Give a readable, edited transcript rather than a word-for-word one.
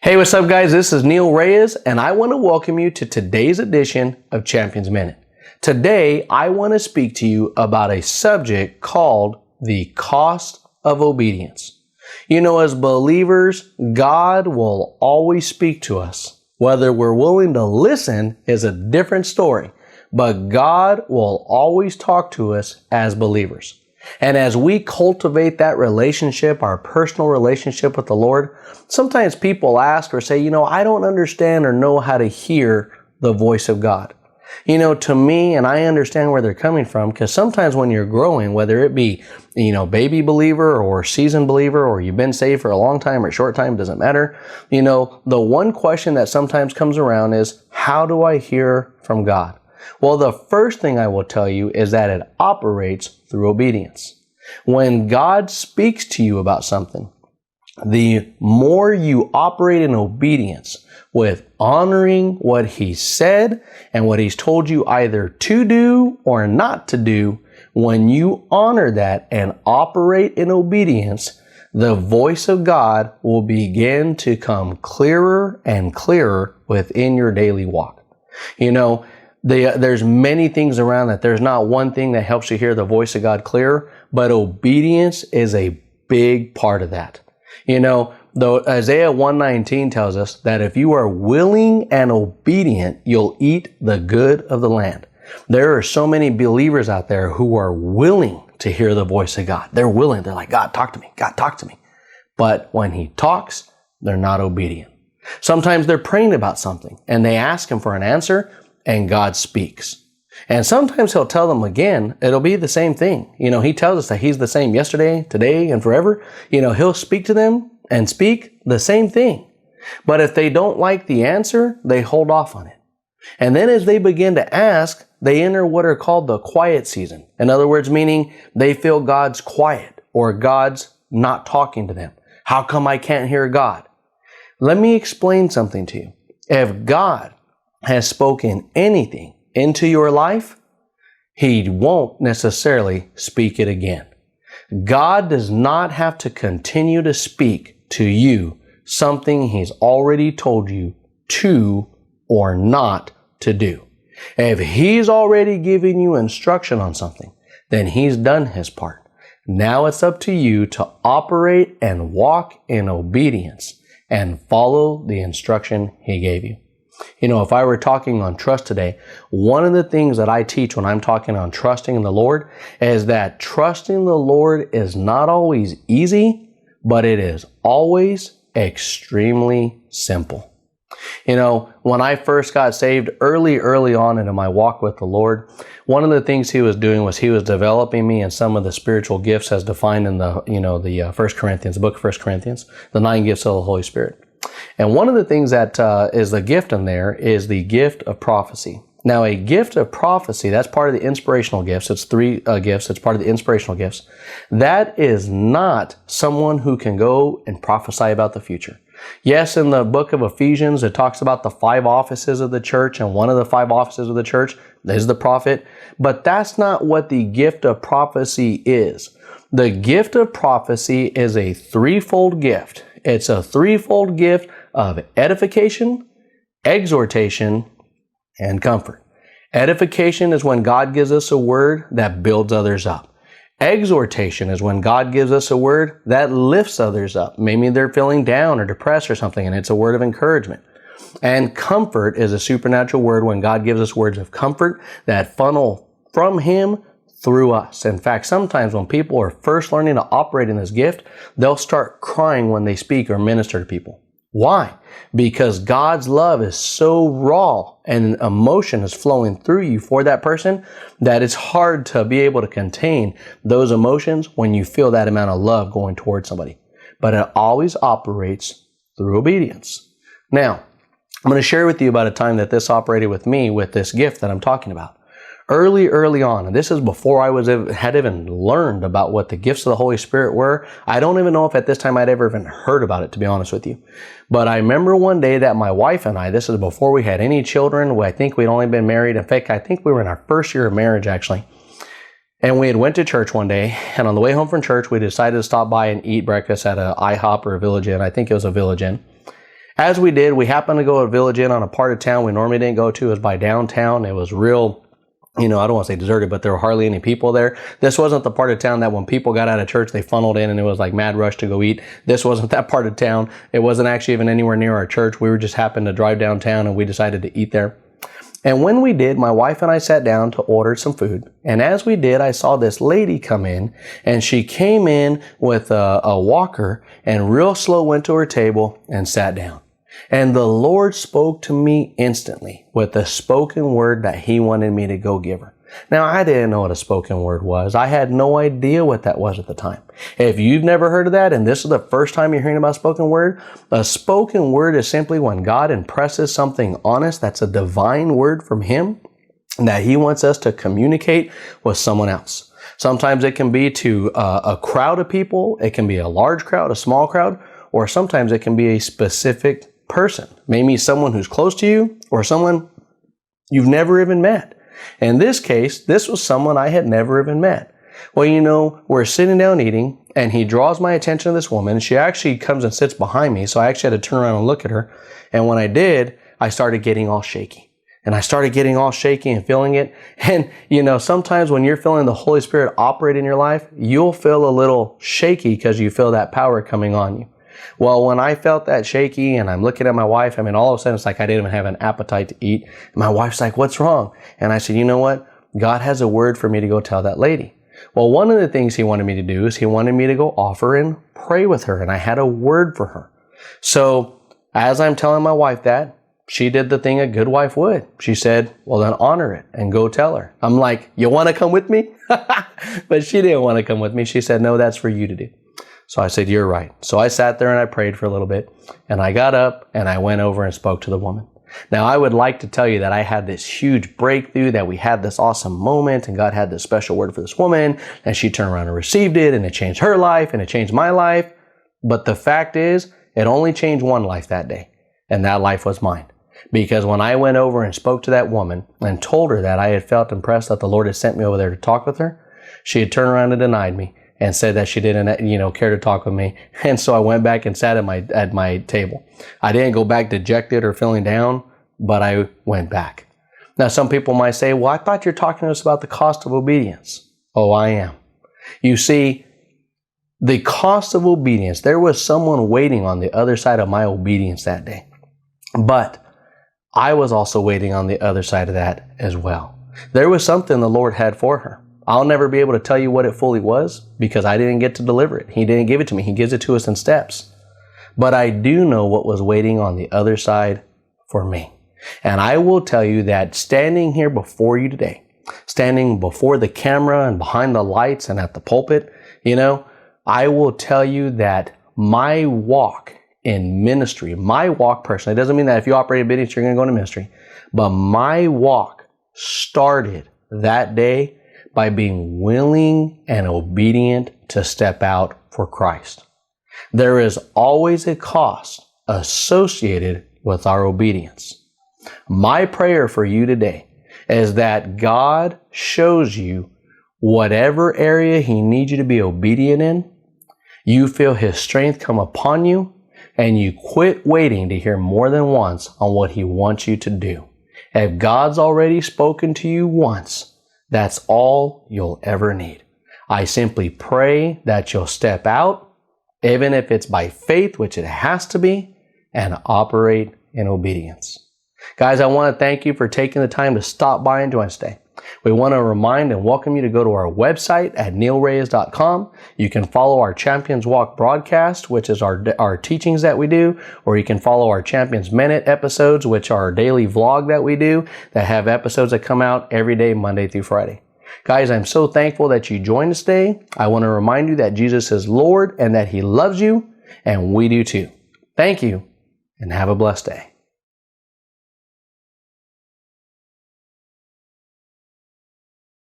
Hey, what's up, guys? This is Neal Reyes, and I want to welcome you to today's edition of Champions Minute. Today, I want to speak to you about a subject called the cost of obedience. You know, as believers, God will always speak to us. Whether we're willing to listen is a different story, but God will always talk to us as believers. And as we cultivate that relationship, our personal relationship with the Lord, sometimes people ask or say, I don't understand or know how to hear the voice of God. To me, and I understand where they're coming from, because sometimes when you're growing, whether it be, baby believer or seasoned believer, or you've been saved for a long time or short time, doesn't matter. The one question that sometimes comes around is, how do I hear from God? Well, the first thing I will tell you is that it operates through obedience. When God speaks to you about something, the more you operate in obedience with honoring what He said and what He's told you either to do or not to do, when you honor that and operate in obedience, the voice of God will begin to come clearer and clearer within your daily walk. There's many things around that. There's not one thing that helps you hear the voice of God clearer, but obedience is a big part of that. Though Isaiah 1:19 tells us that if you are willing and obedient, you'll eat the good of the land. There are so many believers out there who are willing to hear the voice of God. They're willing. They're like, God, talk to me. God, talk to me. But when He talks, they're not obedient. Sometimes they're praying about something and they ask Him for an answer, and God speaks. And sometimes He'll tell them again, it'll be the same thing. He tells us that He's the same yesterday, today, and forever. He'll speak to them and speak the same thing. But if they don't like the answer, they hold off on it. And then as they begin to ask, they enter what are called the quiet season. In other words, meaning they feel God's quiet or God's not talking to them. How come I can't hear God? Let me explain something to you. If God has spoken anything into your life, He won't necessarily speak it again. God does not have to continue to speak to you something He's already told you to or not to do. If He's already given you instruction on something, then He's done His part. Now it's up to you to operate and walk in obedience and follow the instruction He gave you. If I were talking on trust today, one of the things that I teach when I'm talking on trusting in the Lord is that trusting the Lord is not always easy, but it is always extremely simple. When I first got saved early on into my walk with the Lord, one of the things He was doing was He was developing me in some of the spiritual gifts as defined in the 1 Corinthians, the book of 1 Corinthians, the 9 gifts of the Holy Spirit. And one of the things that is the gift in there is the gift of prophecy. Now, a gift of prophecy, that's part of the inspirational gifts. It's 3 gifts. It's part of the inspirational gifts. That is not someone who can go and prophesy about the future. Yes, in the book of Ephesians, it talks about the 5 offices of the church, and one of the 5 offices of the church is the prophet. But that's not what the gift of prophecy is. The gift of prophecy is a threefold gift. It's a threefold gift of edification, exhortation, and comfort. Edification is when God gives us a word that builds others up. Exhortation is when God gives us a word that lifts others up. Maybe they're feeling down or depressed or something, and it's a word of encouragement. And comfort is a supernatural word when God gives us words of comfort that funnel from Him through us. In fact, sometimes when people are first learning to operate in this gift, they'll start crying when they speak or minister to people. Why? Because God's love is so raw and emotion is flowing through you for that person that it's hard to be able to contain those emotions when you feel that amount of love going towards somebody. But it always operates through obedience. Now, I'm going to share with you about a time that this operated with me with this gift that I'm talking about. Early on, and this is before I had even learned about what the gifts of the Holy Spirit were. I don't even know if at this time I'd ever even heard about it, to be honest with you. But I remember one day that my wife and I, this is before we had any children. I think we'd only been married. In fact, I think we were in our first year of marriage, actually. And we had went to church one day, and on the way home from church, we decided to stop by and eat breakfast at a IHOP or a Village Inn. I think it was a Village Inn. As we did, we happened to go to a Village Inn on a part of town we normally didn't go to. It was by downtown. It was real, I don't want to say deserted, but there were hardly any people there. This wasn't the part of town that when people got out of church, they funneled in and it was like mad rush to go eat. This wasn't that part of town. It wasn't actually even anywhere near our church. We were just happened to drive downtown and we decided to eat there. And when we did, my wife and I sat down to order some food. And as we did, I saw this lady come in, and she came in with a walker and real slow went to her table and sat down. And the Lord spoke to me instantly with a spoken word that He wanted me to go give her. Now, I didn't know what a spoken word was. I had no idea what that was at the time. If you've never heard of that, and this is the first time you're hearing about spoken word, a spoken word is simply when God impresses something on us that's a divine word from Him that He wants us to communicate with someone else. Sometimes it can be to a crowd of people. It can be a large crowd, a small crowd, or sometimes it can be a specific person. Maybe someone who's close to you or someone you've never even met. In this case, this was someone I had never even met. Well, we're sitting down eating, and He draws my attention to this woman. She actually comes and sits behind me, so I actually had to turn around and look at her. And when I did, I started getting all shaky. And I started getting all shaky and feeling it. And, sometimes when you're feeling the Holy Spirit operate in your life, you'll feel a little shaky because you feel that power coming on you. Well, when I felt that shaky and I'm looking at my wife, all of a sudden it's like I didn't even have an appetite to eat. And my wife's like, "What's wrong?" And I said, "You know what? God has a word for me to go tell that lady." Well, one of the things He wanted me to do is He wanted me to go offer and pray with her. And I had a word for her. So as I'm telling my wife that, she did the thing a good wife would. She said, "Well, then honor it and go tell her." I'm like, "You want to come with me?" But she didn't want to come with me. She said, "No, that's for you to do." So I said, "You're right." So I sat there and I prayed for a little bit, and I got up and I went over and spoke to the woman. Now, I would like to tell you that I had this huge breakthrough, that we had this awesome moment, and God had this special word for this woman, and she turned around and received it, and it changed her life, and it changed my life. But the fact is, it only changed one life that day, and that life was mine. Because when I went over and spoke to that woman and told her that I had felt impressed that the Lord had sent me over there to talk with her, she had turned around and denied me and said that she didn't, care to talk with me. And so I went back and sat at my table. I didn't go back dejected or feeling down, but I went back. Now, some people might say, "Well, I thought you're talking to us about the cost of obedience." Oh, I am. You see, the cost of obedience, there was someone waiting on the other side of my obedience that day. But I was also waiting on the other side of that as well. There was something the Lord had for her. I'll never be able to tell you what it fully was because I didn't get to deliver it. He didn't give it to me. He gives it to us in steps. But I do know what was waiting on the other side for me. And I will tell you that standing here before you today, standing before the camera and behind the lights and at the pulpit, I will tell you that my walk in ministry, my walk personally, it doesn't mean that if you operate a business, you're going to go into ministry, but my walk started that day by being willing and obedient to step out for Christ. There is always a cost associated with our obedience. My prayer for you today is that God shows you whatever area He needs you to be obedient in, you feel His strength come upon you, and you quit waiting to hear more than once on what He wants you to do. If God's already spoken to you once, that's all you'll ever need. I simply pray that you'll step out, even if it's by faith, which it has to be, and operate in obedience. Guys, I want to thank you for taking the time to stop by and join us today. We want to remind and welcome you to go to our website at nealreyes.com. You can follow our Champions Walk broadcast, which is our teachings that we do, or you can follow our Champions Minute episodes, which are our daily vlog that we do, that have episodes that come out every day, Monday through Friday. Guys, I'm so thankful that you joined us today. I want to remind you that Jesus is Lord and that He loves you, and we do too. Thank you, and have a blessed day.